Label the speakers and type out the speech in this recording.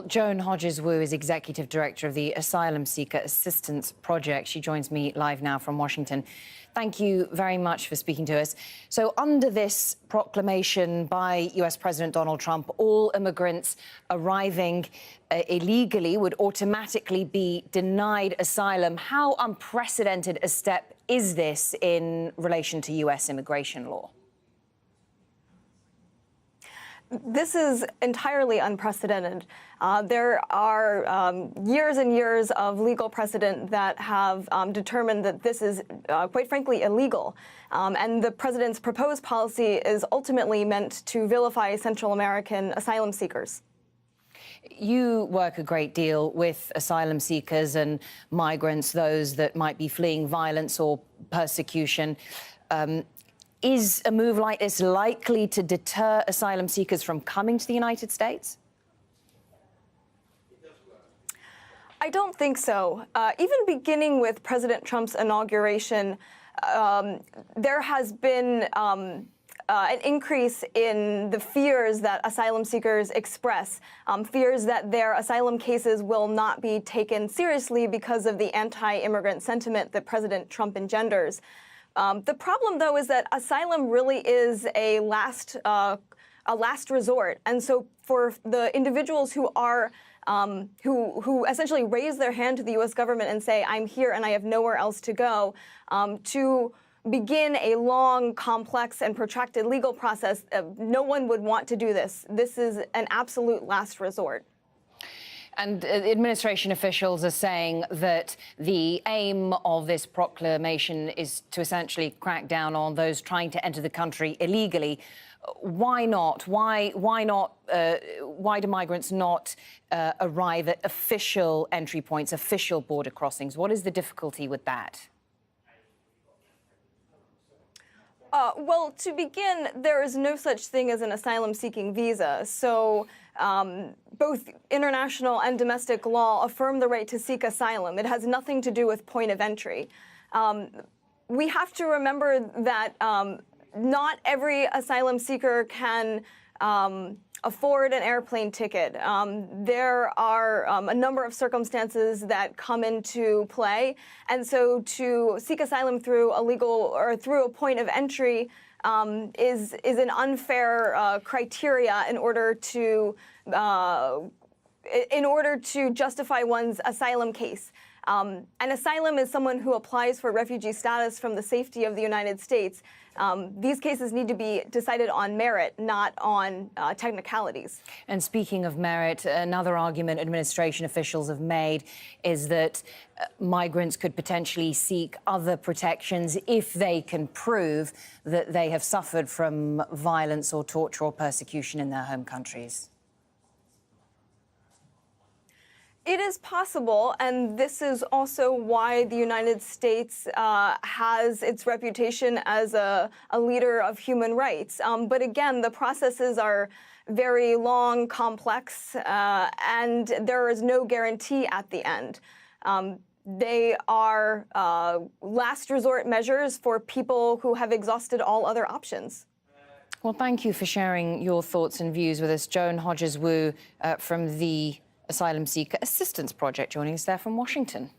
Speaker 1: Well, Joan Hodges-Wu is Executive Director of the Asylum Seeker Assistance Project. She joins me live now from Washington. Thank you very much for speaking to us. So under this proclamation by US President Donald Trump, all immigrants arriving illegally would automatically be denied asylum. How unprecedented a step is this in relation to US immigration law?
Speaker 2: This is entirely unprecedented. There are years and years of legal precedent that have determined that this is, quite frankly, illegal. And the president's proposed policy is ultimately meant to vilify Central American asylum seekers.
Speaker 1: You work a great deal with asylum seekers and migrants, those that might be fleeing violence or persecution. Is a move like this likely to deter asylum seekers from coming to the United States?
Speaker 2: I don't think so. Even beginning with President Trump's inauguration, there has been an increase in the fears that asylum seekers express, fears that their asylum cases will not be taken seriously because of the anti-immigrant sentiment that President Trump engenders. The problem, though, is that asylum really is a last resort, and so for the individuals who are who essentially raise their hand to the U.S. government and say, "I'm here and I have nowhere else to go," to begin a long, complex, and protracted legal process, no one would want to do this. This is an absolute last resort.
Speaker 1: And administration officials are saying that the aim of this proclamation is to essentially crack down on those trying to enter the country illegally. Why not? Why do migrants not arrive at official entry points, official border crossings? What is the difficulty with that?
Speaker 2: Well, to begin, there is no such thing as an asylum-seeking visa. So both international and domestic law affirm the right to seek asylum. It has nothing to do with point of entry. We have to remember that not every asylum seeker can afford an airplane ticket. There are a number of circumstances that come into play, and so to seek asylum through a legal or through a point of entry is an unfair criteria in order to justify one's asylum case. An asylum is someone who applies for refugee status from the safety of the United States. These cases need to be decided on merit, not on technicalities.
Speaker 1: And speaking of merit, another argument administration officials have made is that migrants could potentially seek other protections if they can prove that they have suffered from violence or torture or persecution in their home countries.
Speaker 2: It is possible, and this is also why the United States has its reputation as a leader of human rights. But again, the processes are very long, complex, and there is no guarantee at the end. They are last resort measures for people who have exhausted all other options.
Speaker 1: Well, thank you for sharing your thoughts and views with us. Joan Hodges-Wu from the Asylum Seeker Assistance Project, joining us there from Washington.